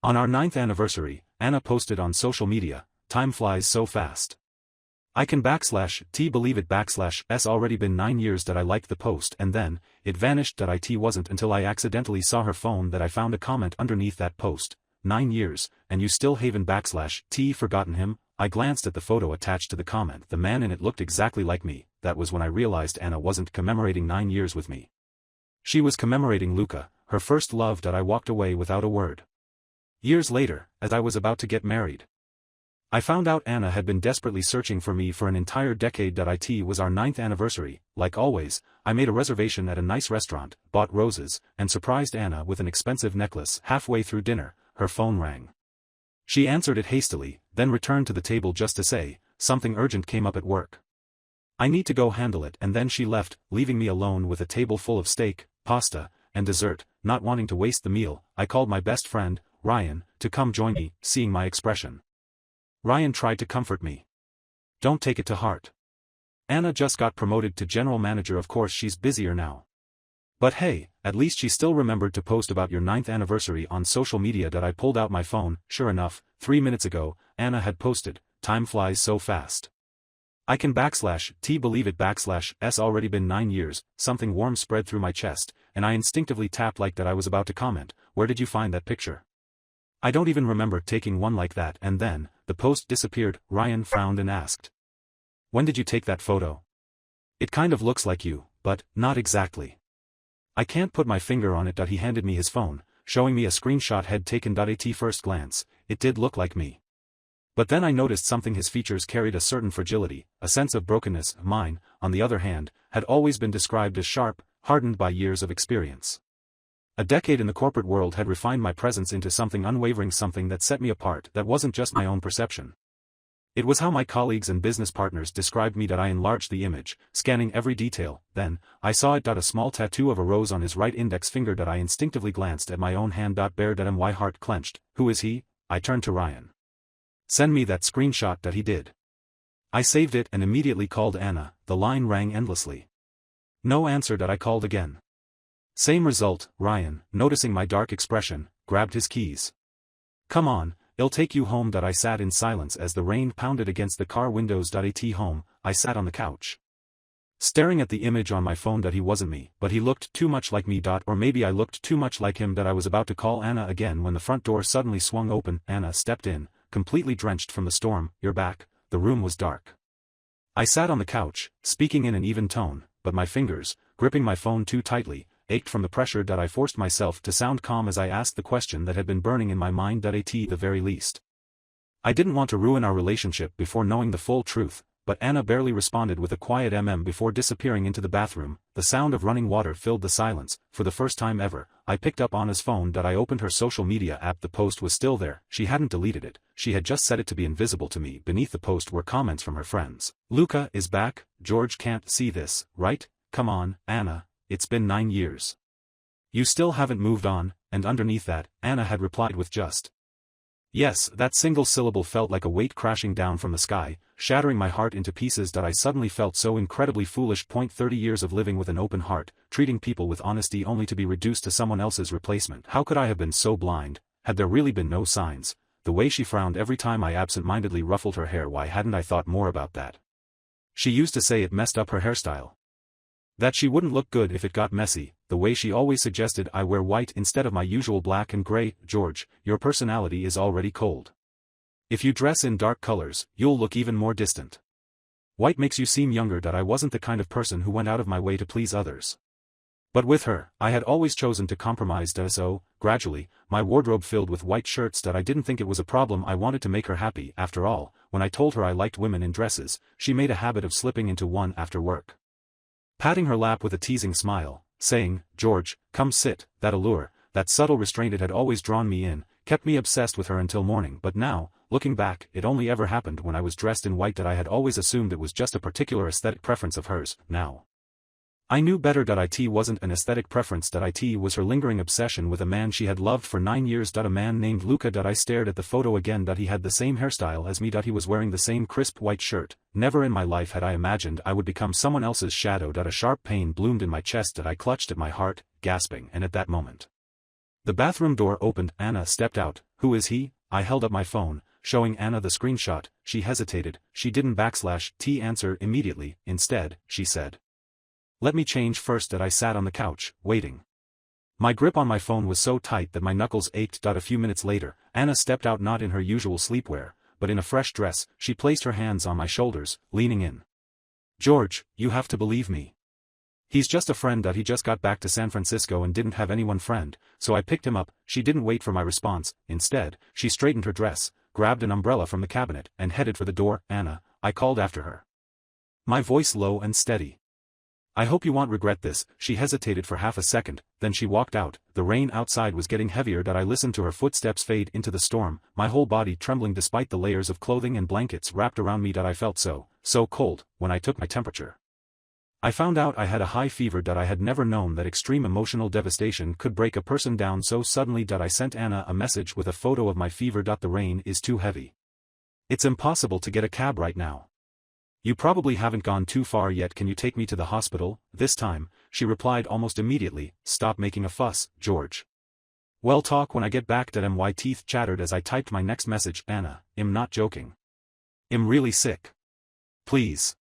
On our 9th anniversary, Anna posted on social media, "Time flies so fast. I can /t believe it /s already been 9 years that I liked the post and then, it vanished that it wasn't until I accidentally saw her phone that I found a comment underneath that post, 9 years, and you still haven't /t forgotten him." I glanced at the photo attached to the comment. The man in it looked exactly like me. That was when I realized Anna wasn't commemorating 9 years with me. She was commemorating Luca, her first love that I walked away without a word. Years later, as I was about to get married, I found out Anna had been desperately searching for me for an entire decade. It was our 9th anniversary. Like always, I made a reservation at a nice restaurant, bought roses, and surprised Anna with an expensive necklace. Halfway through dinner, her phone rang. She answered it hastily, then returned to the table just to say, "Something urgent came up at work. I need to go handle it," and then she left, leaving me alone with a table full of steak, pasta, and dessert. Not wanting to waste the meal, I called my best friend, Ryan, to come join me. Seeing my expression, Ryan tried to comfort me. "Don't take it to heart. Anna just got promoted to general manager, of course she's busier now. But hey, at least she still remembered to post about your 9th anniversary on social media." I pulled out my phone. Sure enough, 3 minutes ago, Anna had posted, "Time flies so fast. I can /t believe it /s already been 9 years." Something warm spread through my chest, and I instinctively tapped like that. I was about to comment, "Where did you find that picture? I don't even remember taking one like that." And then, the post disappeared. Ryan frowned and asked, "When did you take that photo? It kind of looks like you, but not exactly." I can't put my finger on it. He handed me his phone, showing me a screenshot he'd taken. At first glance, it did look like me. But then I noticed something. His features carried a certain fragility, a sense of brokenness. Mine, on the other hand, had always been described as sharp, hardened by years of experience. A decade in the corporate world had refined my presence into something unwavering, something that set me apart. That wasn't just my own perception. It was how my colleagues and business partners described me. I enlarged the image, scanning every detail. Then, I saw it. A small tattoo of a rose on his right index finger. I instinctively glanced at my own hand. Bare. My heart clenched. "Who is he?" I turned to Ryan. "Send me that screenshot." He did. I saved it and immediately called Anna. The line rang endlessly. No answer. I called again. Same result. Ryan, noticing my dark expression, grabbed his keys. "Come on, it'll take you home." I sat in silence as the rain pounded against the car windows. At home, I sat on the couch, staring at the image on my phone. He wasn't me, but he looked too much like me. Or maybe I looked too much like him. I was about to call Anna again when the front door suddenly swung open. Anna stepped in, completely drenched from the storm. "You're back." The room was dark. I sat on the couch, speaking in an even tone, but my fingers, gripping my phone too tightly, ached from the pressure. I forced myself to sound calm as I asked the question that had been burning in my mind. At the very least, I didn't want to ruin our relationship before knowing the full truth, but Anna barely responded with a quiet before disappearing into the bathroom. The sound of running water filled the silence. For the first time ever, I picked up Anna's phone. I opened her social media app. The post was still there. She hadn't deleted it. She had just set it to be invisible to me. Beneath the post were comments from her friends. "Luca is back. George can't see this, right? Come on, Anna. It's been 9 years. You still haven't moved on." And underneath that, Anna had replied with just yes. That single syllable felt like a weight crashing down from the sky, shattering my heart into pieces. I suddenly felt so incredibly foolish. 30 years of living with an open heart, treating people with honesty only to be reduced to someone else's replacement. How could I have been so blind? Had there really been no signs? The way she frowned every time I absent-mindedly ruffled her hair. Why hadn't I thought more about that? She used to say it messed up her hairstyle. That she wouldn't look good if it got messy. The way she always suggested I wear white instead of my usual black and gray. "George, your personality is already cold. If you dress in dark colors, you'll look even more distant. White makes you seem younger." I wasn't the kind of person who went out of my way to please others. But with her, I had always chosen to compromise. So, gradually, my wardrobe filled with white shirts. I didn't think it was a problem. I wanted to make her happy. After all, when I told her I liked women in dresses, she made a habit of slipping into one after work, patting her lap with a teasing smile, saying, "George, come sit." That allure, that subtle restraint, it had always drawn me in, kept me obsessed with her until morning. But now, looking back, it only ever happened when I was dressed in white. I had always assumed it was just a particular aesthetic preference of hers. Now I knew better. It wasn't an aesthetic preference. It was her lingering obsession with a man she had loved for 9 years. A man named Luca. I stared at the photo again. He had the same hairstyle as me. He was wearing the same crisp white shirt. Never in my life had I imagined I would become someone else's shadow. A sharp pain bloomed in my chest. I clutched at my heart, gasping. And at that moment, The bathroom door opened, Anna stepped out. Who is he? I held up my phone, showing Anna the screenshot. She hesitated. She didn't _T answer immediately. Instead, she said, "Let me change first." I sat on the couch, waiting. My grip on my phone was so tight that my knuckles ached. A few minutes later, Anna stepped out, not in her usual sleepwear, but in a fresh dress. She placed her hands on my shoulders, leaning in. "George, you have to believe me. He's just a friend. He just got back to San Francisco and didn't have anyone friend, so I picked him up." She didn't wait for my response. Instead, she straightened her dress, grabbed an umbrella from the cabinet, and headed for the door. "Anna," I called after her, my voice low and steady, "I hope you won't regret this." She hesitated for half a second, then she walked out. The rain outside was getting heavier. I listened to her footsteps fade into the storm, my whole body trembling despite the layers of clothing and blankets wrapped around me. I felt so cold. When I took my temperature, I found out I had a high fever. I had never known that extreme emotional devastation could break a person down so suddenly. I sent Anna a message with a photo of my fever. "The rain is too heavy. It's impossible to get a cab right now. You probably haven't gone too far yet. Can you take me to the hospital?" This time, she replied almost immediately, "Stop making a fuss, George. Well, talk when I get back." My teeth chattered as I typed my next message. "Anna, I'm not joking. I'm really sick. Please.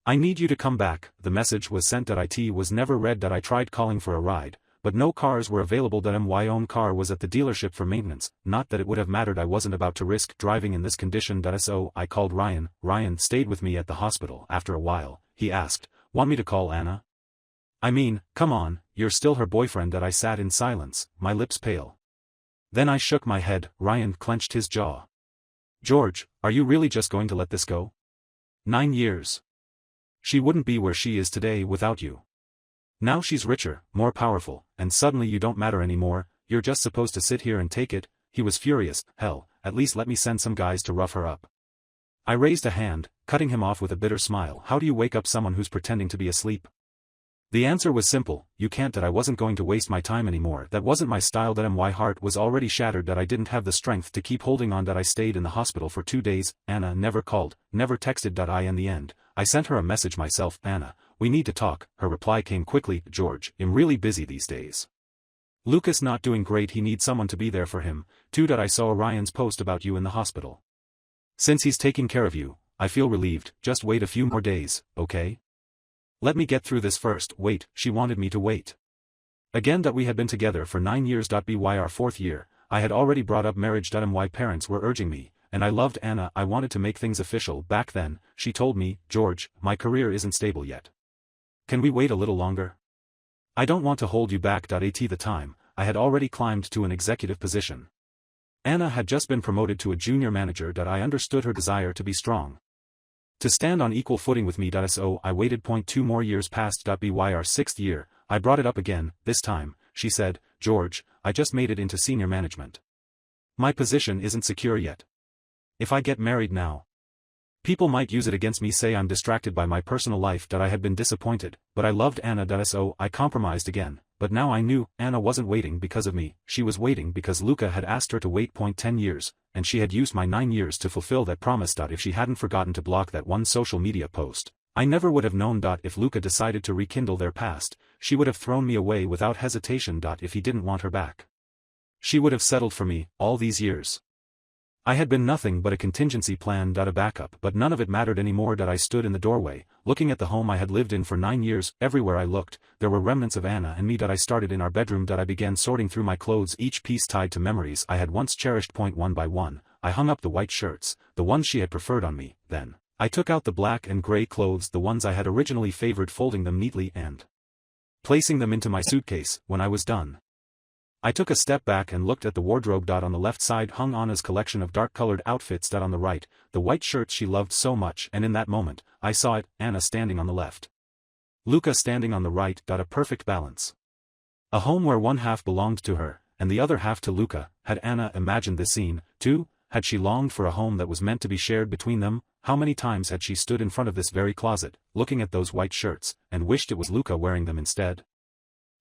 I need you to come back." The message was sent. It was never read. I tried calling for a ride, but no cars were available. My own car was at the dealership for maintenance. Not that it would have mattered. I wasn't about to risk driving in this condition. So I called Ryan. Ryan stayed with me at the hospital. After a while, he asked, "Want me to call Anna? I mean, come on, you're still her boyfriend." I sat in silence, my lips pale. Then I shook my head. Ryan clenched his jaw. "George, are you really just going to let this go? 9 years. She wouldn't be where she is today without you. Now she's richer, more powerful, and suddenly you don't matter anymore. You're just supposed to sit here and take it." He was furious. "Hell, at least let me send some guys to rough her up." I raised a hand, cutting him off with a bitter smile. "How do you wake up someone who's pretending to be asleep?" The answer was simple: "You can't." I wasn't going to waste my time anymore. That wasn't my style. My heart was already shattered. I didn't have the strength to keep holding on. I stayed in the hospital for 2 days. Anna never called, never texted. In the end, I sent her a message myself. "Anna, we need to talk." Her reply came quickly: "George, I'm really busy these days. Lucas not doing great. He needs someone to be there for him, too. I saw Ryan's post about you in the hospital. Since he's taking care of you, I feel relieved. Just wait a few more days, okay? Let me get through this first." Wait, she wanted me to wait. Again. We had been together for 9 years. By our 4th year, I had already brought up marriage. My parents were urging me, and I loved Anna. I wanted to make things official. Back then, she told me, "George, my career isn't stable yet. Can we wait a little longer? I don't want to hold you back." At the time, I had already climbed to an executive position. Anna had just been promoted to a junior manager. I understood her desire to be strong, to stand on equal footing with me. So I waited. 2 more years passed. By our 6th year, I brought it up again. This time, she said, "George, I just made it into senior management. My position isn't secure yet. If I get married now, people might use it against me, say I'm distracted by my personal life." I had been disappointed, but I loved Anna. So I compromised again. But now I knew, Anna wasn't waiting because of me. She was waiting because Luca had asked her to wait. 10 years, and she had used my 9 years to fulfill that promise. If she hadn't forgotten to block that one social media post, I never would have known. If Luca decided to rekindle their past, she would have thrown me away without hesitation. If he didn't want her back, she would have settled for me. All these years, I had been nothing but a contingency plan. A backup, but none of it mattered anymore. I stood in the doorway, looking at the home I had lived in for 9 years. Everywhere I looked, there were remnants of Anna and me. I started in our bedroom. I began sorting through my clothes, each piece tied to memories I had once cherished. One by one, I hung up the white shirts, the ones she had preferred on me. Then, I took out the black and gray clothes, the ones I had originally favored, folding them neatly and placing them into my suitcase. When I was done, I took a step back and looked at the wardrobe. On the left side hung Anna's collection of dark-colored outfits. On the right, the white shirts she loved so much. And in that moment, I saw it: Anna standing on the left, Luca standing on the right. A perfect balance. A home where one half belonged to her, and the other half to Luca. Had Anna imagined this scene, too? Had she longed for a home that was meant to be shared between them? How many times had she stood in front of this very closet, looking at those white shirts, and wished it was Luca wearing them instead?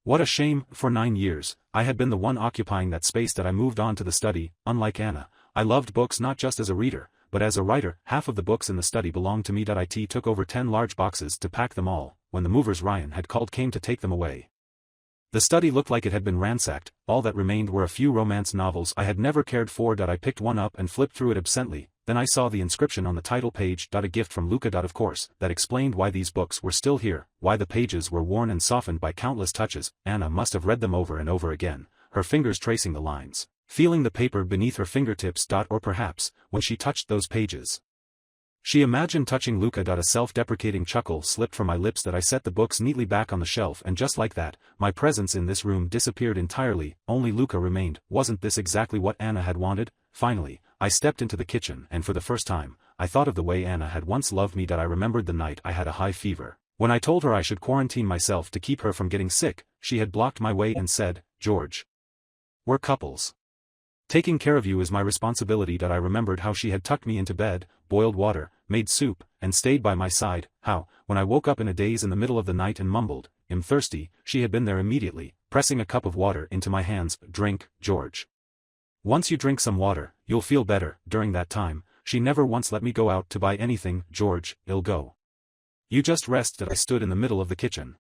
What a shame. For 9 years, I had been the one occupying that space. I moved on to the study. Unlike Anna, I loved books not just as a reader, but as a writer. Half of the books in the study belonged to me. It took over 10 large boxes to pack them all, when the movers Ryan had called came to take them away. The study looked like it had been ransacked, all that remained were a few romance novels I had never cared for. I picked one up and flipped through it absently, then I saw the inscription on the title page. A gift from Luca. Of course, that explained why these books were still here, why the pages were worn and softened by countless touches. Anna must have read them over and over again, her fingers tracing the lines, feeling the paper beneath her fingertips. Or perhaps, when she touched those pages, she imagined touching Luca. A self-deprecating chuckle slipped from my lips. I set the books neatly back on the shelf, and just like that, my presence in this room disappeared entirely. Only Luca remained. Wasn't this exactly what Anna had wanted? Finally, I stepped into the kitchen, and for the first time, I thought of the way Anna had once loved me. I remembered the night I had a high fever. When I told her I should quarantine myself to keep her from getting sick, she had blocked my way and said, "George, we're couples. Taking care of you is my responsibility." I remembered how she had tucked me into bed, boiled water, made soup, and stayed by my side, how, when I woke up in a daze in the middle of the night and mumbled, "I'm thirsty," she had been there immediately, pressing a cup of water into my hands. "Drink, George. Once you drink some water, you'll feel better." During that time, she never once let me go out to buy anything. "George, I'll go. You just rest." I stood in the middle of the kitchen,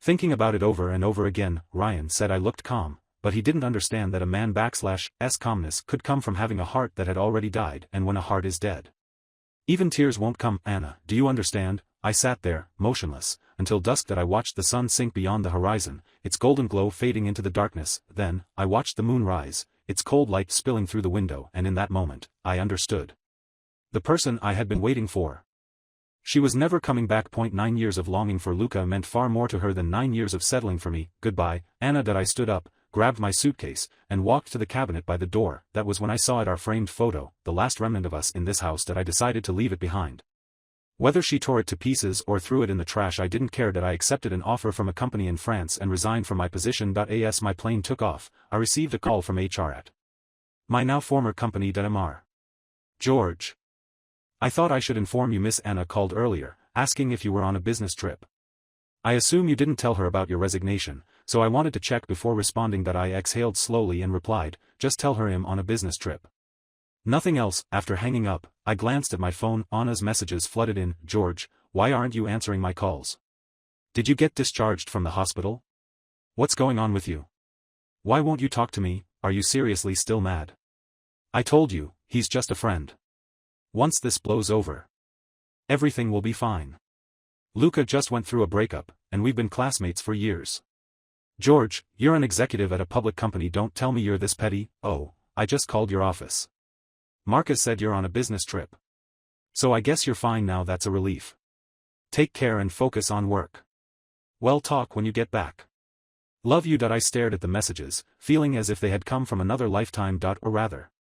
thinking about it over and over again. Ryan said I looked calm, but he didn't understand that a man's calmness could come from having a heart that had already died, and when a heart is dead, even tears won't come. "Anna, do you understand?" I sat there, motionless, until dusk. I watched the sun sink beyond the horizon, its golden glow fading into the darkness. Then, I watched the moon rise, its cold light spilling through the window, and in that moment, I understood. The person I had been waiting for. She was never coming back. 9 years of longing for Luca meant far more to her than 9 years of settling for me. "Goodbye, Anna." I stood up, grabbed my suitcase, and walked to the cabinet by the door. That was when I saw it, our framed photo, the last remnant of us in this house. I decided to leave it behind. Whether she tore it to pieces or threw it in the trash, I didn't care. I accepted an offer from a company in France and resigned from my position. As my plane took off, I received a call from HR at my now former company. Mr. "George, I thought I should inform you Miss Anna called earlier, asking if you were on a business trip. I assume you didn't tell her about your resignation, so I wanted to check before responding." I exhaled slowly and replied, "Just tell her I'm on a business trip. Nothing else." After hanging up, I glanced at my phone. Anna's messages flooded in. "George, why aren't you answering my calls? Did you get discharged from the hospital? What's going on with you? Why won't you talk to me? Are you seriously still mad? I told you, he's just a friend. Once this blows over, everything will be fine. Luca just went through a breakup, and we've been classmates for years. George, you're an executive at a public company. Don't tell me you're this petty." "Oh, I just called your office. Marcus said you're on a business trip. So I guess you're fine now. That's a relief. Take care and focus on work. Well, talk when you get back. Love you." I stared at the messages, feeling as if they had come from another lifetime. Or rather,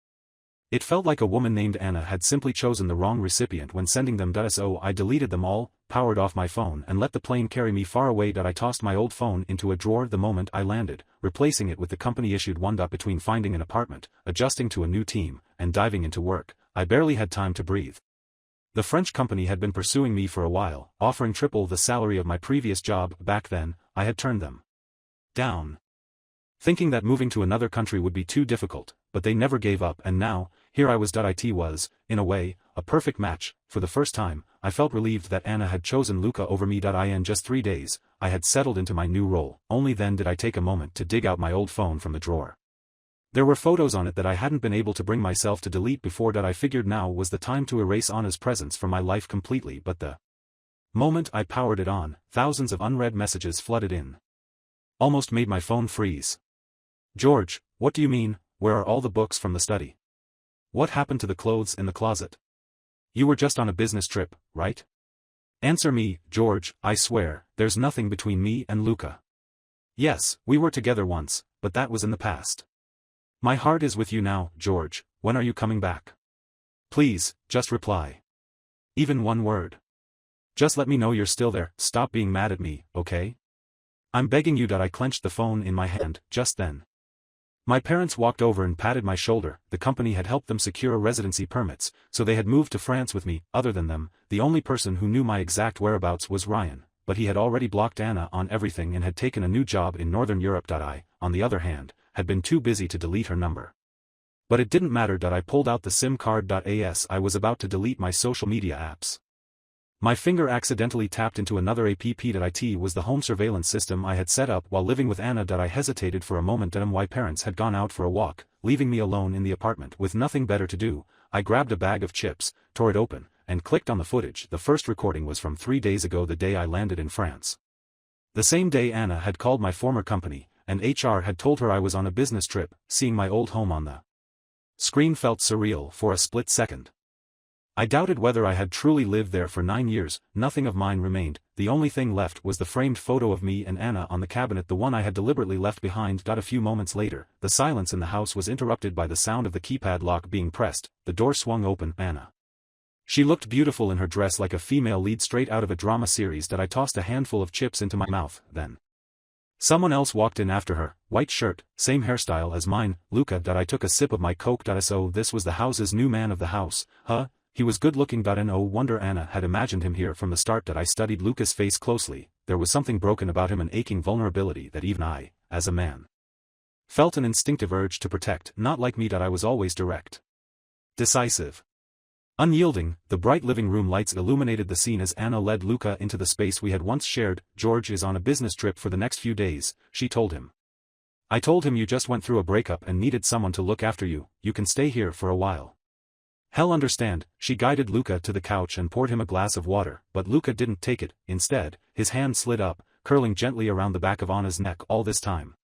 it felt like a woman named Anna had simply chosen the wrong recipient when sending them. So I deleted them all, powered off my phone, and let the plane carry me far away. I tossed my old phone into a drawer the moment I landed, replacing it with the company-issued one. Between finding an apartment, adjusting to a new team, and diving into work, I barely had time to breathe. The French company had been pursuing me for a while, offering triple the salary of my previous job. Back then, I had turned them down, thinking that moving to another country would be too difficult, but they never gave up, and now, here I was. It was, in a way, a perfect match. For the first time, I felt relieved that Anna had chosen Luca over me. In just 3 days, I had settled into my new role. Only then did I take a moment to dig out my old phone from the drawer. There were photos on it that I hadn't been able to bring myself to delete before. I figured now was the time to erase Anna's presence from my life completely, but the moment I powered it on, thousands of unread messages flooded in. Almost made my phone freeze. "George, what do you mean? Where are all the books from the study? What happened to the clothes in the closet? You were just on a business trip, right? Answer me, George. I swear, there's nothing between me and Luca. Yes, we were together once, but that was in the past. My heart is with you now, George. When are you coming back? Please, just reply. Even one word. Just let me know you're still there. Stop being mad at me, okay? I'm begging you." I clenched the phone in my hand. Just then, my parents walked over and patted my shoulder. The company had helped them secure residency permits, so they had moved to France with me. Other than them, the only person who knew my exact whereabouts was Ryan, but he had already blocked Anna on everything and had taken a new job in Northern Europe. I, on the other hand, had been too busy to delete her number. But it didn't matter. I pulled out the SIM card. As I was about to delete my social media apps, My finger accidentally tapped into another app. It was the home surveillance system I had set up while living with Anna. I hesitated for a moment. My parents had gone out for a walk, leaving me alone in the apartment with nothing better to do. I grabbed a bag of chips, tore it open, and clicked on the footage. The first recording was from 3 days ago, the day I landed in France. The same day Anna had called my former company, and HR had told her I was on a business trip. Seeing my old home on the screen felt surreal for a split second. I doubted whether I had truly lived there for 9 years. Nothing of mine remained. The only thing left was the framed photo of me and Anna on the cabinet, the one I had deliberately left behind. A few moments later, the silence in the house was interrupted by the sound of the keypad lock being pressed. The door swung open. Anna. She looked beautiful in her dress, like a female lead straight out of a drama series. I tossed a handful of chips into my mouth. Then someone else walked in after her, white shirt, same hairstyle as mine, Luca. I took a sip of my Coke. So this was the house's new man of the house, huh? He was good looking. No wonder Anna had imagined him here from the start. I studied Luca's face closely. There was something broken about him, an aching vulnerability that even I, as a man, felt an instinctive urge to protect. Not like me. I was always direct, decisive, unyielding. The bright living room lights illuminated the scene as Anna led Luca into the space we had once shared. George is on a business trip for the next few days, she told him. I told him you just went through a breakup and needed someone to look after you. You can stay here for a while. Hell, understand. She guided Luca to the couch and poured him a glass of water, but Luca didn't take it. Instead, his hand slid up, curling gently around the back of Anna's neck. All this time,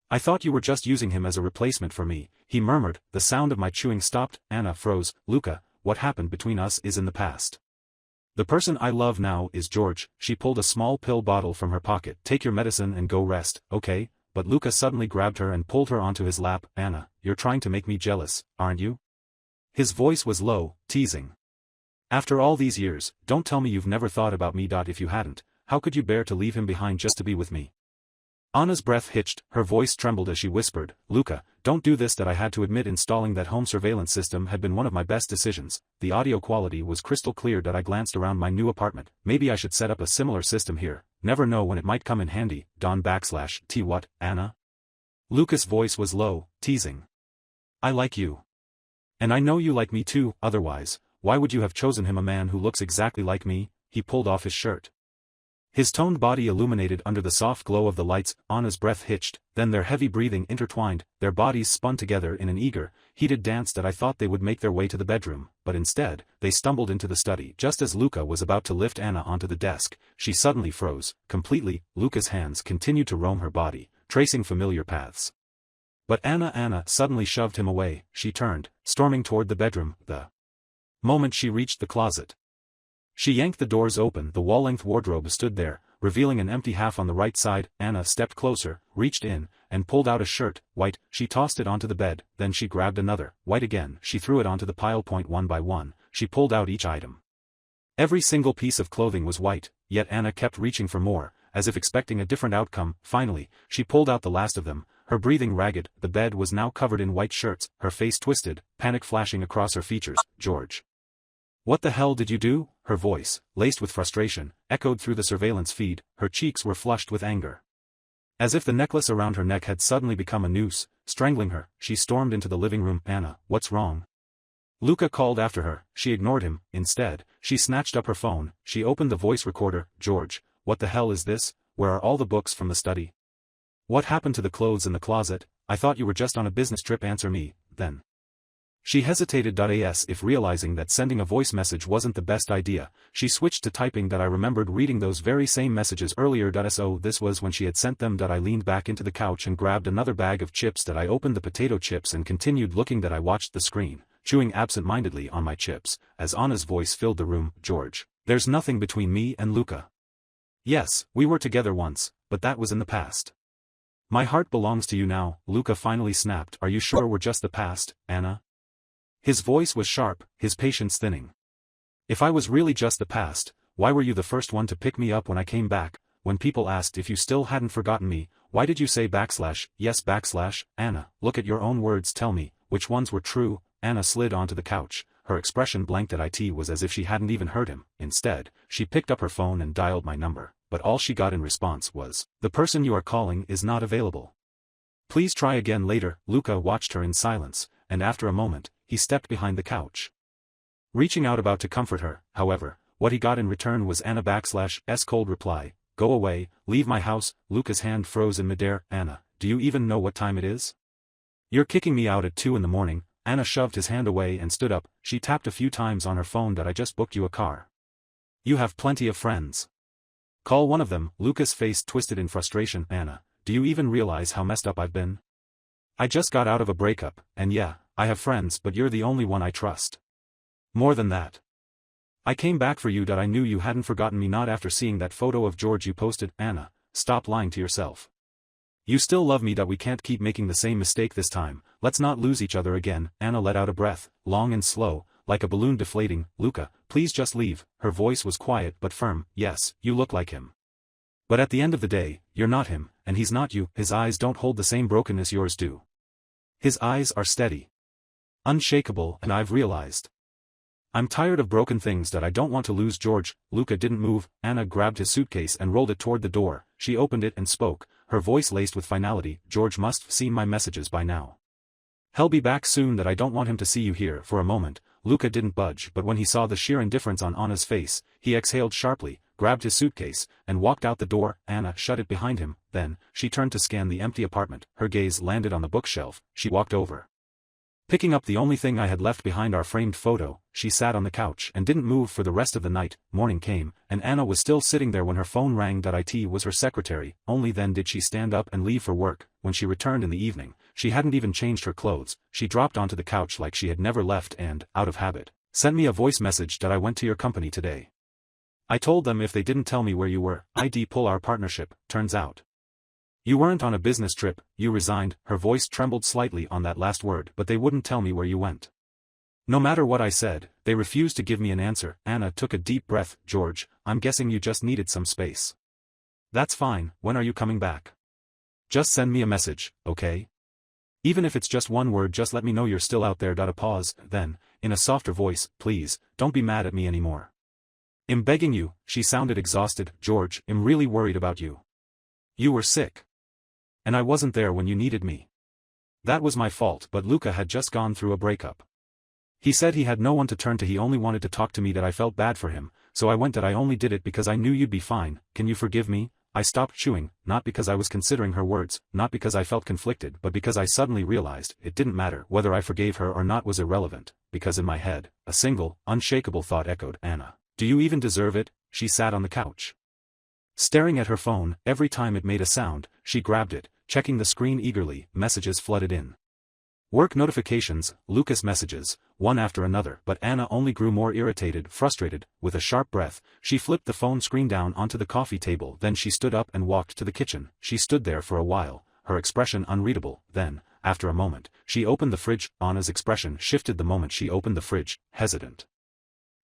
I thought you were just using him as a replacement for me, he murmured. The sound of my chewing stopped. Anna froze. Luca, what happened between us is in the past. The person I love now is George. She pulled a small pill bottle from her pocket. Take your medicine and go rest, okay? But Luca suddenly grabbed her and pulled her onto his lap. Anna, you're trying to make me jealous, aren't you? His voice was low, teasing. After all these years, don't tell me you've never thought about me. If you hadn't, how could you bear to leave him behind just to be with me? Anna's breath hitched, her voice trembled as she whispered, Luca, don't do this. I had to admit installing that home surveillance system had been one of my best decisions. The audio quality was crystal clear. I glanced around my new apartment. Maybe I should set up a similar system here. Never know when it might come in handy. T what, Anna? Luca's voice was low, teasing. I like you. And I know you like me too. Otherwise, why would you have chosen him, a man who looks exactly like me? He pulled off his shirt. His toned body illuminated under the soft glow of the lights. Anna's breath hitched, then their heavy breathing intertwined, their bodies spun together in an eager, heated dance. I thought they would make their way to the bedroom, but instead, they stumbled into the study. Just as Luca was about to lift Anna onto the desk, she suddenly froze, completely. Luca's hands continued to roam her body, tracing familiar paths. But Anna suddenly shoved him away. She turned, storming toward the bedroom. The moment she reached the closet, she yanked the doors open. The wall-length wardrobe stood there, revealing an empty half on the right side. Anna stepped closer, reached in, and pulled out a shirt, white. She tossed it onto the bed, then she grabbed another, white again. She threw it onto the pile. One by one, she pulled out each item. Every single piece of clothing was white, yet Anna kept reaching for more, as if expecting a different outcome. Finally, she pulled out the last of them, her breathing ragged. The bed was now covered in white shirts, her face twisted, panic flashing across her features. George. What the hell did you do? Her voice, laced with frustration, echoed through the surveillance feed. Her cheeks were flushed with anger. As if the necklace around her neck had suddenly become a noose, strangling her, she stormed into the living room. Anna, what's wrong? Luca called after her. She ignored him. Instead, she snatched up her phone. She opened the voice recorder. George, what the hell is this? Where are all the books from the study? What happened to the clothes in the closet? I thought you were just on a business trip. Answer me, then. She hesitated. As if realizing that sending a voice message wasn't the best idea, she switched to typing. I remembered reading those very same messages earlier. So this was when she had sent them. I leaned back into the couch and grabbed another bag of chips. I opened the potato chips and continued looking. I watched the screen, chewing absent-mindedly on my chips, as Anna's voice filled the room. George, there's nothing between me and Luca. Yes, we were together once, but that was in the past. My heart belongs to you now. Luca finally snapped. Are you sure we're just the past, Anna? His voice was sharp, his patience thinning. If I was really just the past, why were you the first one to pick me up when I came back? When people asked if you still hadn't forgotten me, why did you say yes Anna, look at your own words. Tell me, which ones were true? Anna slid onto the couch, her expression blank. It was as if she hadn't even heard him. Instead, she picked up her phone and dialed my number, but all she got in response was, the person you are calling is not available. Please try again later. Luca watched her in silence, and after a moment, he stepped behind the couch. Reaching out about to comfort her, however, What he got in return was Anna_'s cold reply, "Go away, leave my house." Luca's hand froze in midair. "Anna, do you even know what time it is? You're kicking me out at 2 in the morning." Anna shoved his hand away and stood up. She tapped a few times on her phone. "I just booked you a car. You have plenty of friends. Call one of them." Luca's face twisted in frustration. "Anna, do you even realize how messed up I've been? I just got out of a breakup, and yeah, I have friends, but you're the only one I trust. More than that, I came back for you. I knew you hadn't forgotten me, not after seeing that photo of George you posted." "Anna, stop lying to yourself. You still love me. We can't keep making the same mistake this time. Let's not lose each other again." Anna let out a breath, long and slow, like a balloon deflating. "Luca, please just leave." Her voice was quiet but firm. "Yes, you look like him. But at the end of the day, you're not him, and he's not you." His eyes don't hold the same brokenness yours do. His eyes are steady, unshakable, and I've realized I'm tired of broken things. I don't want to lose George." Luca didn't move. Anna grabbed his suitcase and rolled it toward the door. She opened it and spoke, her voice laced with finality. "George must have seen my messages by now. He'll be back soon. I don't want him to see you here." For a moment, Luca didn't budge, but when he saw the sheer indifference on Anna's face, he exhaled sharply, grabbed his suitcase, and walked out the door. Anna shut it behind him. Then, she turned to scan the empty apartment. Her gaze landed on the bookshelf. She walked over, picking up the only thing I had left behind, our framed photo. She sat on the couch and didn't move for the rest of the night. Morning came, and Anna was still sitting there when her phone rang. It was her secretary. Only then did she stand up and leave for work. When she returned in the evening, she hadn't even changed her clothes. She dropped onto the couch like she had never left and, out of habit, sent me a voice message. "I went to your company today. I told them if they didn't tell me where you were, I'd pull our partnership. Turns out you weren't on a business trip, you resigned." Her voice trembled slightly on that last word. "But they wouldn't tell me where you went. No matter what I said, they refused to give me an answer." Anna took a deep breath. "George, I'm guessing you just needed some space. That's fine. When are you coming back? Just send me a message, okay? Even if it's just one word, just let me know you're still out there." A pause, then, in a softer voice, "Please, don't be mad at me anymore. I'm begging you." She sounded exhausted. "George, I'm really worried about you. You were sick, and I wasn't there when you needed me. That was my fault." But Luca had just gone through a breakup. He said he had no one to turn to. He only wanted to talk to me. I felt bad for him, so I went. I only did it because I knew you'd be fine. Can you forgive me?" I stopped chewing, not because I was considering her words, not because I felt conflicted, but because I suddenly realized it didn't matter. Whether I forgave her or not was irrelevant, because in my head, a single, unshakable thought echoed, "Anna, do you even deserve it?" She sat on the couch, staring at her phone. Every time it made a sound, she grabbed it, checking the screen eagerly. Messages flooded in. Work notifications, Lucas messages, one after another. But Anna only grew more irritated, frustrated. With a sharp breath, she flipped the phone screen down onto the coffee table. Then she stood up and walked to the kitchen. She stood there for a while, her expression unreadable. Then, after a moment, she opened the fridge. Anna's expression shifted the moment she opened the fridge, hesitant.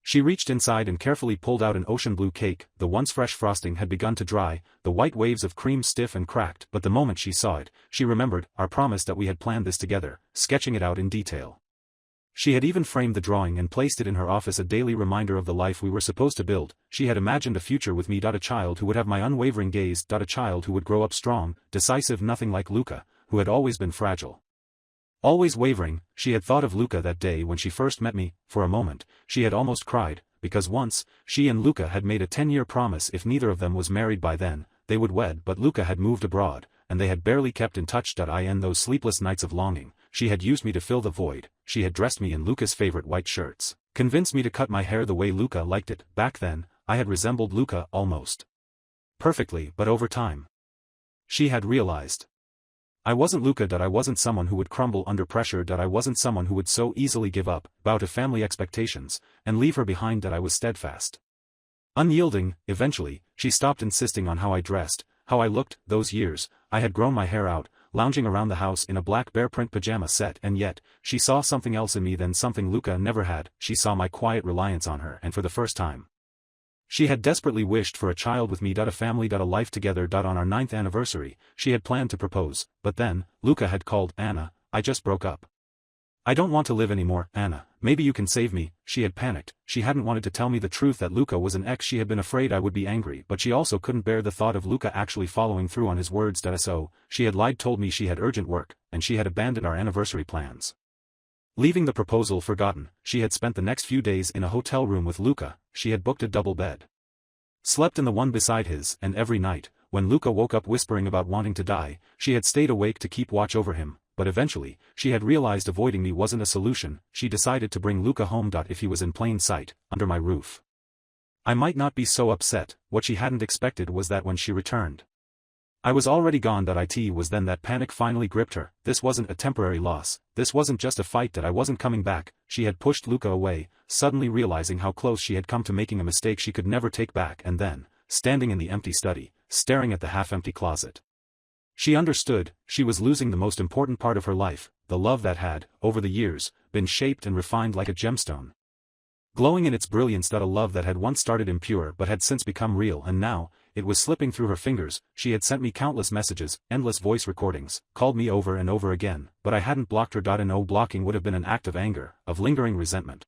She reached inside and carefully pulled out an ocean blue cake. The once fresh frosting had begun to dry, the white waves of cream stiff and cracked. But the moment she saw it, she remembered our promise that we had planned this together, sketching it out in detail. She had even framed the drawing and placed it in her office, a daily reminder of the life we were supposed to build. She had imagined a future with me. A child who would have my unwavering gaze. A child who would grow up strong, decisive, nothing like Luca, who had always been fragile, always wavering. She had thought of Luca that day when she first met me. For a moment, she had almost cried, because once, she and Luca had made a 10-year promise. If neither of them was married by then, they would wed. But Luca had moved abroad, and they had barely kept in touch. In those sleepless nights of longing, she had used me to fill the void. She had dressed me in Luca's favorite white shirts, convinced me to cut my hair the way Luca liked it. Back then, I had resembled Luca almost perfectly. But over time, she had realized I wasn't Luca. I wasn't someone who would crumble under pressure. I wasn't someone who would so easily give up, bow to family expectations, and leave her behind. I was steadfast, unyielding. Eventually, she stopped insisting on how I dressed, how I looked. Those years, I had grown my hair out, lounging around the house in a black bear print pajama set. And yet, she saw something else in me than something Luca never had. She saw my quiet reliance on her, and for the first time, she had desperately wished for a child with me. A family. A life together. On our 9th anniversary, she had planned to propose. But then, Luca had called. "Anna, I just broke up. I don't want to live anymore. Anna, maybe you can save me." She had panicked. She hadn't wanted to tell me the truth that Luca was an ex. She had been afraid I would be angry. But she also couldn't bear the thought of Luca actually following through on his words. So, she had lied, told me she had urgent work, and she had abandoned our anniversary plans, leaving the proposal forgotten. She had spent the next few days in a hotel room with Luca, she had booked a double bed. Slept in the one beside his, and every night, when Luca woke up whispering about wanting to die, she had stayed awake to keep watch over him, but eventually, she had realized avoiding me wasn't a solution. She decided to bring Luca home. If he was in plain sight, under my roof, I might not be so upset. What she hadn't expected was that when she returned, I was already gone. It was then that panic finally gripped her. This wasn't a temporary loss, this wasn't just a fight that I wasn't coming back. She had pushed Luca away, suddenly realizing how close she had come to making a mistake she could never take back, and then, standing in the empty study, staring at the half-empty closet, she understood. She was losing the most important part of her life, the love that had, over the years, been shaped and refined like a gemstone, glowing in its brilliance. A love that had once started impure but had since become real, and now, it was slipping through her fingers. She had sent me countless messages, endless voice recordings, called me over and over again, but I hadn't blocked her. No, blocking would have been an act of anger, of lingering resentment.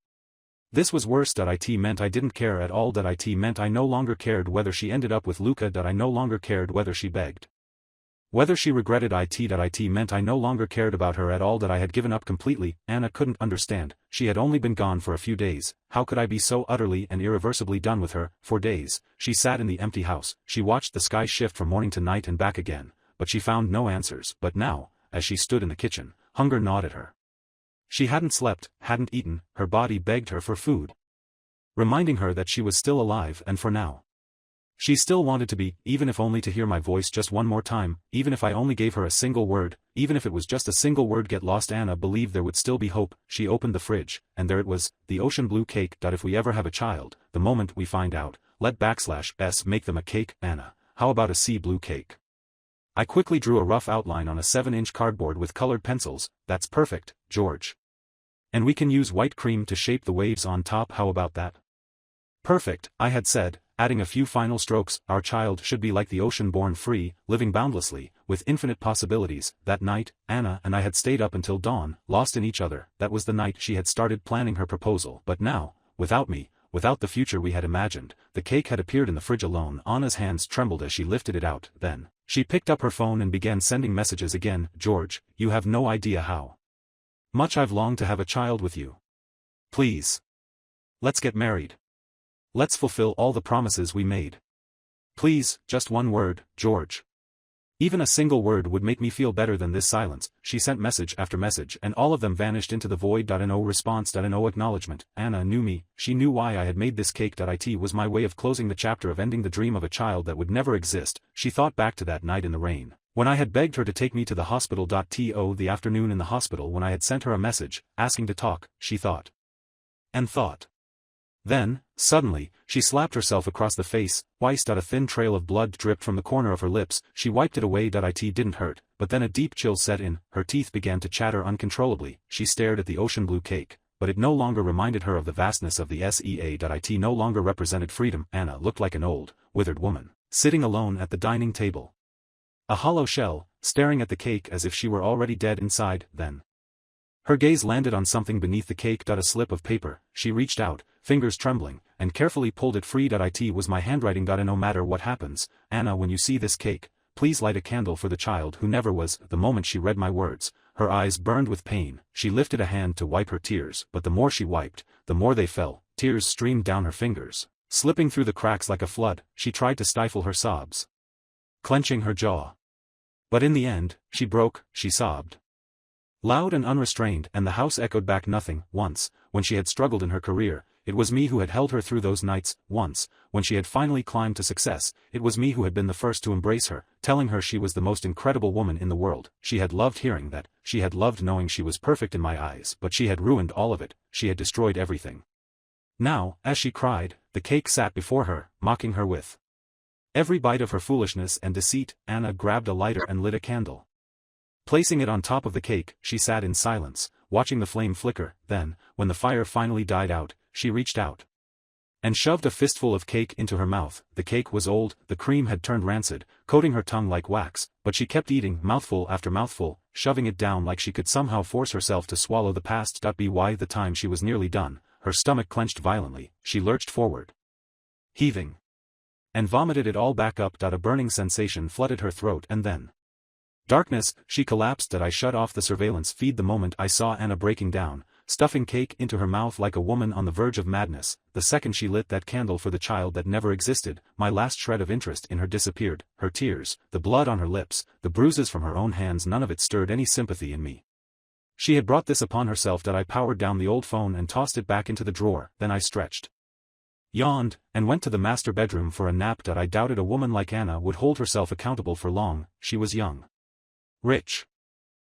This was worse. It meant I didn't care at all. It meant I no longer cared whether she ended up with Luca. I no longer cared whether she begged, whether she regretted. It meant I no longer cared about her at all. I had given up completely. Anna couldn't understand. She had only been gone for a few days. How could I be so utterly and irreversibly done with her? For days, she sat in the empty house. She watched the sky shift from morning to night and back again, but she found no answers. But now, as she stood in the kitchen, hunger gnawed at her. She hadn't slept, hadn't eaten. Her body begged her for food, reminding her that she was still alive, and for now, she still wanted to be, even if only to hear my voice just one more time, even if I only gave her a single word, even if it was just a single word. Get lost. Anna believed there would still be hope. She opened the fridge, and there it was, the ocean blue cake. If we ever have a child, the moment we find out, let /s make them a cake. Anna, how about a sea blue cake? I quickly drew a rough outline on a 7-inch cardboard with colored pencils. That's perfect, George. And we can use white cream to shape the waves on top. How about that? Perfect, I had said, adding a few final strokes. Our child should be like the ocean, born free, living boundlessly, with infinite possibilities. That night, Anna and I had stayed up until dawn, lost in each other. That was the night she had started planning her proposal. But now, without me, without the future we had imagined, the cake had appeared in the fridge alone. Anna's hands trembled as she lifted it out. Then, she picked up her phone and began sending messages again. George, you have no idea how much I've longed to have a child with you. Please. Let's get married. Let's fulfill all the promises we made. Please, just one word, George. Even a single word would make me feel better than this silence. She sent message after message, and all of them vanished into the void. No response. No acknowledgement. Anna knew me. She knew why I had made this cake. It was my way of closing the chapter, of ending the dream of a child that would never exist. She thought back to that night in the rain, when I had begged her to take me to the hospital. The afternoon in the hospital when I had sent her a message, asking to talk. She thought. And thought. Then, suddenly, she slapped herself across the face. Twice. A thin trail of blood dripped from the corner of her lips. She wiped it away. It didn't hurt, but then a deep chill set in. Her teeth began to chatter uncontrollably. She stared at the ocean blue cake, but it no longer reminded her of the vastness of the SEA. It no longer represented freedom. Anna looked like an old, withered woman, sitting alone at the dining table, a hollow shell, staring at the cake as if she were already dead inside. Then her gaze landed on something beneath the cake. A slip of paper. She reached out, fingers trembling, and carefully pulled it free. It was my handwriting. No matter what happens, Anna, when you see this cake, please light a candle for the child who never was. The moment she read my words, her eyes burned with pain. She lifted a hand to wipe her tears, but the more she wiped, the more they fell. Tears streamed down her fingers, slipping through the cracks like a flood. She tried to stifle her sobs, clenching her jaw. But in the end, she broke. She sobbed, loud and unrestrained, and the house echoed back nothing. Once, when she had struggled in her career, it was me who had held her through those nights. Once, when she had finally climbed to success, it was me who had been the first to embrace her, telling her she was the most incredible woman in the world. She had loved hearing that. She had loved knowing she was perfect in my eyes. But she had ruined all of it. She had destroyed everything. Now, as she cried, the cake sat before her, mocking her with every bite of her foolishness and deceit. Anna grabbed a lighter and lit a candle. Placing it on top of the cake, she sat in silence, watching the flame flicker. Then, when the fire finally died out, she reached out and shoved a fistful of cake into her mouth. The cake was old, the cream had turned rancid, coating her tongue like wax, but she kept eating, mouthful after mouthful, shoving it down like she could somehow force herself to swallow the past. By the time she was nearly done, her stomach clenched violently. She lurched forward, heaving, and vomited it all back up. A burning sensation flooded her throat, and then darkness. She collapsed. I shut off the surveillance feed the moment I saw Anna breaking down, stuffing cake into her mouth like a woman on the verge of madness. The second she lit that candle for the child that never existed, my last shred of interest in her disappeared. Her tears, the blood on her lips, the bruises from her own hands, none of it stirred any sympathy in me. She had brought this upon herself. That I powered down the old phone and tossed it back into the drawer. Then I stretched, yawned, and went to the master bedroom for a nap. I doubted a woman like Anna would hold herself accountable for long. She was young, rich,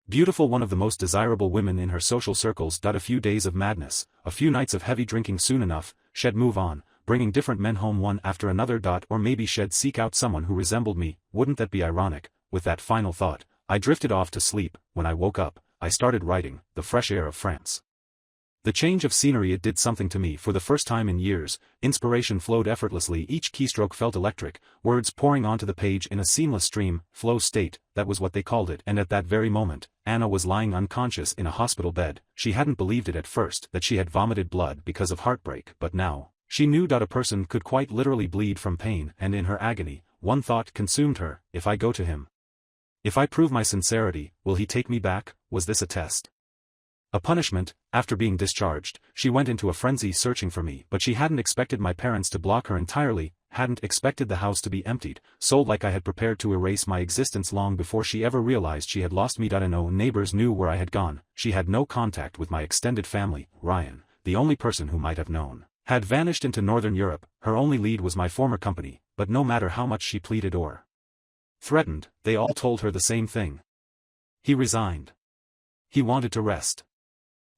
beautiful, one of the most desirable women in her social circles. A few days of madness, a few nights of heavy drinking, soon enough, she'd move on, bringing different men home one after another. Or maybe she'd seek out someone who resembled me. Wouldn't that be ironic? With that final thought, I drifted off to sleep. When I woke up, I started writing The Fresh Air of France. The change of scenery, it did something to me. For the first time in years, inspiration flowed effortlessly. Each keystroke felt electric, words pouring onto the page in a seamless stream. Flow state, that was what they called it. And at that very moment, Anna was lying unconscious in a hospital bed. She hadn't believed it at first, that she had vomited blood because of heartbreak, but now, she knew that a person could quite literally bleed from pain. And in her agony, one thought consumed her: if I go to him, if I prove my sincerity, will he take me back? Was this a test? A punishment? After being discharged, she went into a frenzy searching for me. But she hadn't expected my parents to block her entirely, hadn't expected the house to be emptied, sold like I had prepared to erase my existence long before she ever realized she had lost me. No neighbors knew where I had gone. She had no contact with my extended family. Ryan, the only person who might have known, had vanished into Northern Europe. Her only lead was my former company, but no matter how much she pleaded or threatened, they all told her the same thing. He resigned. He wanted to rest.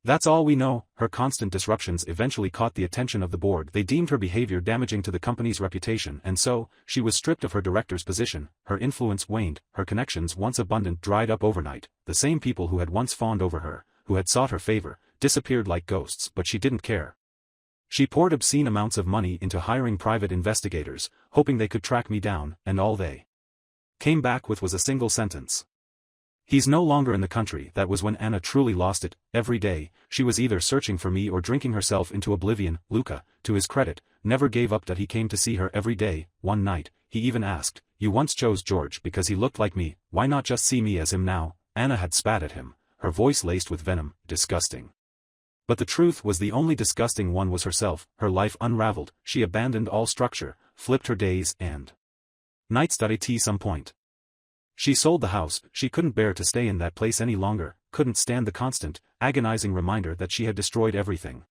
That's all we know. Her constant disruptions eventually caught the attention of the board. They deemed her behavior damaging to the company's reputation, and so, she was stripped of her director's position. Her influence waned, her connections, once abundant, dried up overnight. The same people who had once fawned over her, who had sought her favor, disappeared like ghosts. But she didn't care. She poured obscene amounts of money into hiring private investigators, hoping they could track me down, and all they came back with was a single sentence: "He's no longer in the country." That was when Anna truly lost it. Every day, she was either searching for me or drinking herself into oblivion. Luca, to his credit, never gave up. That he came to see her every day. One night, he even asked, "You once chose George because he looked like me, why not just see me as him now?" Anna had spat at him, her voice laced with venom. Disgusting. But the truth was, the only disgusting one was herself. Her life unraveled. She abandoned all structure, flipped her days and nights. At some point, she sold the house. She couldn't bear to stay in that place any longer, couldn't stand the constant, agonizing reminder that she had destroyed everything.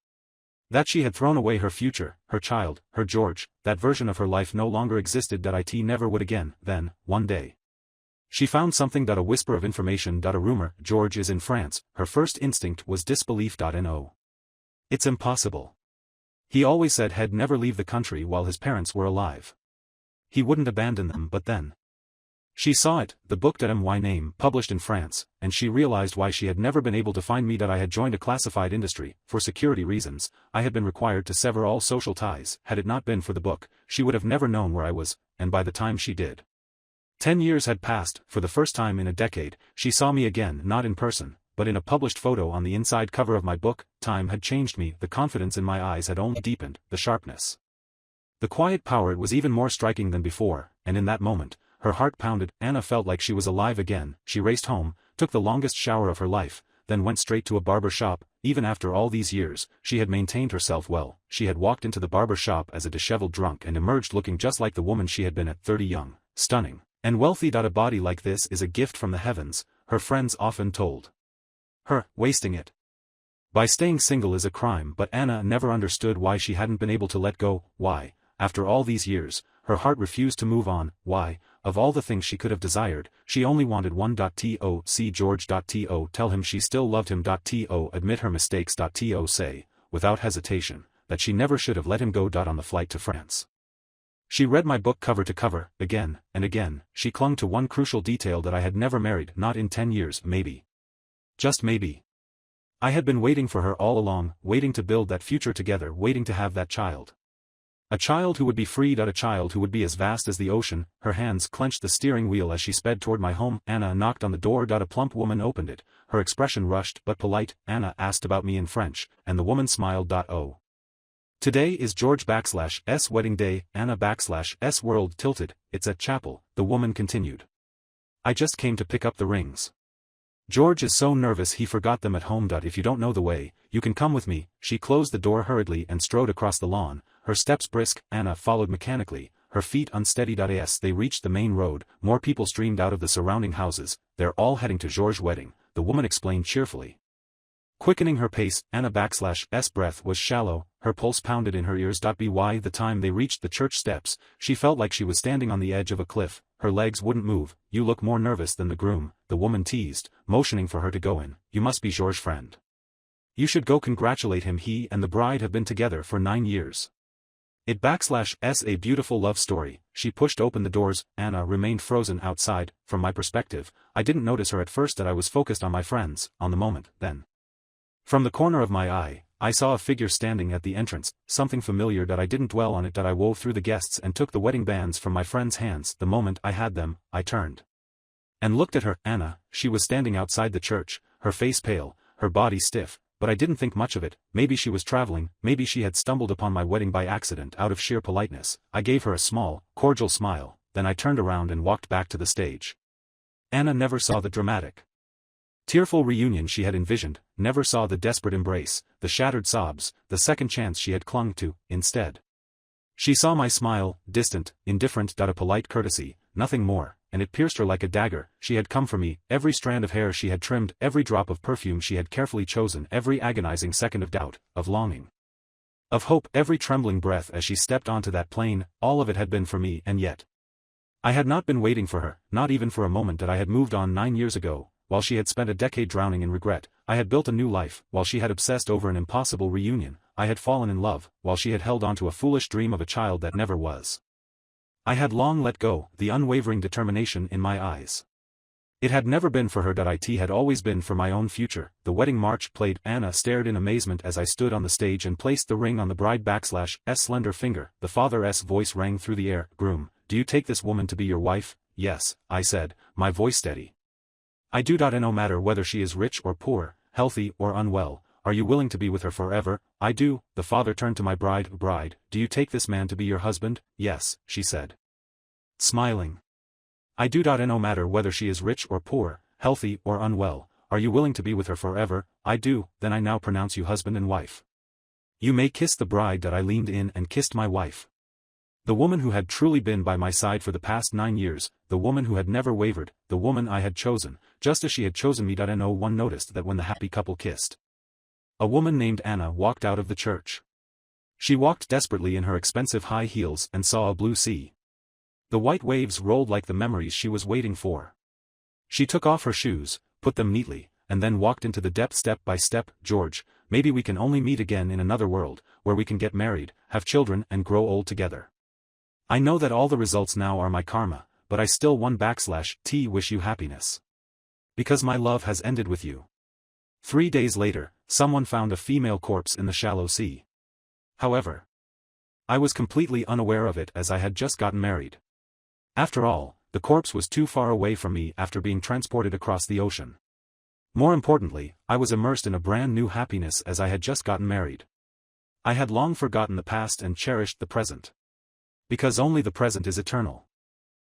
That she had thrown away her future, her child, her George. That version of her life no longer existed. It never would again. Then, one day, she found something. A whisper of information. A rumor: George is in France. Her first instinct was disbelief. No. It's impossible. He always said he'd never leave the country while his parents were alive. He wouldn't abandon them. But then she saw it, the book My Name, published in France, and she realized why she had never been able to find me. I had joined a classified industry. For security reasons, I had been required to sever all social ties. Had it not been for the book, she would have never known where I was, and by the time she did, 10 years had passed. For the first time in a decade, she saw me again, not in person, but in a published photo on the inside cover of my book. Time had changed me. The confidence in my eyes had only deepened, the sharpness, the quiet power. It was even more striking than before, and in that moment, her heart pounded. Anna felt like she was alive again. She raced home, took the longest shower of her life, then went straight to a barber shop. Even after all these years, she had maintained herself well. She had walked into the barber shop as a disheveled drunk and emerged looking just like the woman she had been at 30, young, stunning, and wealthy. A body like this is a gift from the heavens, her friends often told her. Wasting it by staying single is a crime. But Anna never understood why she hadn't been able to let go. Why, after all these years, her heart refused to move on. Why, of all the things she could have desired, she only wanted one. To see George. To tell him she still loved him. To admit her mistakes. To say, without hesitation, that she never should have let him go. On the flight to France, she read my book cover to cover. Again and again, she clung to one crucial detail: that I had never married. Not in 10 years. Maybe. Just maybe. I had been waiting for her all along, waiting to build that future together, waiting to have that child. A child who would be freed. A child who would be as vast as the ocean. Her hands clenched the steering wheel as she sped toward my home. Anna knocked on the door. A plump woman opened it, her expression rushed but polite. Anna asked about me in French, and the woman smiled. Oh. Today is George /S wedding day. Anna /S world tilted. It's at chapel, the woman continued. I just came to pick up the rings. George is so nervous he forgot them at home. If you don't know the way, you can come with me. She closed the door hurriedly and strode across the lawn, her steps brisk. Anna followed mechanically, her feet unsteady. As they reached the main road, more people streamed out of the surrounding houses. They're all heading to George's wedding, the woman explained cheerfully. Quickening her pace, Anna's breath was shallow, her pulse pounded in her ears. By the time they reached the church steps, she felt like she was standing on the edge of a cliff, her legs wouldn't move. You look more nervous than the groom, the woman teased, motioning for her to go in. You must be George's friend. You should go congratulate him. He and the bride have been together for 9 years. It's a beautiful love story. She pushed open the doors. Anna remained frozen outside. From my perspective, I didn't notice her at first. That I was focused on my friends, on the moment. Then, from the corner of my eye, I saw a figure standing at the entrance, something familiar. I didn't dwell on it. I wove through the guests and took the wedding bands from my friend's hands. The moment I had them, I turned and looked at her. Anna, she was standing outside the church, her face pale, her body stiff, but I didn't think much of it. Maybe she was traveling, maybe she had stumbled upon my wedding by accident. Out of sheer politeness, I gave her a small, cordial smile, then I turned around and walked back to the stage. Anna never saw the dramatic, tearful reunion she had envisioned, never saw the desperate embrace, the shattered sobs, the second chance she had clung to. Instead, she saw my smile, distant, indifferent. A polite courtesy, nothing more, and it pierced her like a dagger. She had come for me, every strand of hair she had trimmed, every drop of perfume she had carefully chosen, every agonizing second of doubt, of longing, of hope, every trembling breath as she stepped onto that plane, all of it had been for me. And yet, I had not been waiting for her, not even for a moment. That I had moved on 9 years ago. While she had spent a decade drowning in regret, I had built a new life. While she had obsessed over an impossible reunion, I had fallen in love. While she had held on to a foolish dream of a child that never was, I had long let go, the unwavering determination in my eyes. It had never been for her. It had always been for my own future. The wedding march played. Anna stared in amazement as I stood on the stage and placed the ring on the bride's slender finger. The father's voice rang through the air. Groom, do you take this woman to be your wife? Yes, I said, my voice steady. I do. No matter whether she is rich or poor, healthy or unwell, are you willing to be with her forever? I do. The father turned to my bride. Bride, do you take this man to be your husband? Yes, she said, smiling. I do. No matter whether she is rich or poor, healthy or unwell, are you willing to be with her forever? I do. Then I now pronounce you husband and wife. You may kiss the bride. I leaned in and kissed my wife. The woman who had truly been by my side for the past 9 years, the woman who had never wavered, the woman I had chosen, just as she had chosen me. No one noticed that when the happy couple kissed, a woman named Anna walked out of the church. She walked desperately in her expensive high heels and saw a blue sea. The white waves rolled like the memories she was waiting for. She took off her shoes, put them neatly, and then walked into the depth step by step. George, maybe we can only meet again in another world, where we can get married, have children and grow old together. I know that all the results now are my karma, but I still wish you happiness. Because my love has ended with you. 3 days later, someone found a female corpse in the shallow sea. However, I was completely unaware of it as I had just gotten married. After all, the corpse was too far away from me after being transported across the ocean. More importantly, I was immersed in a brand new happiness as I had just gotten married. I had long forgotten the past and cherished the present. Because only the present is eternal.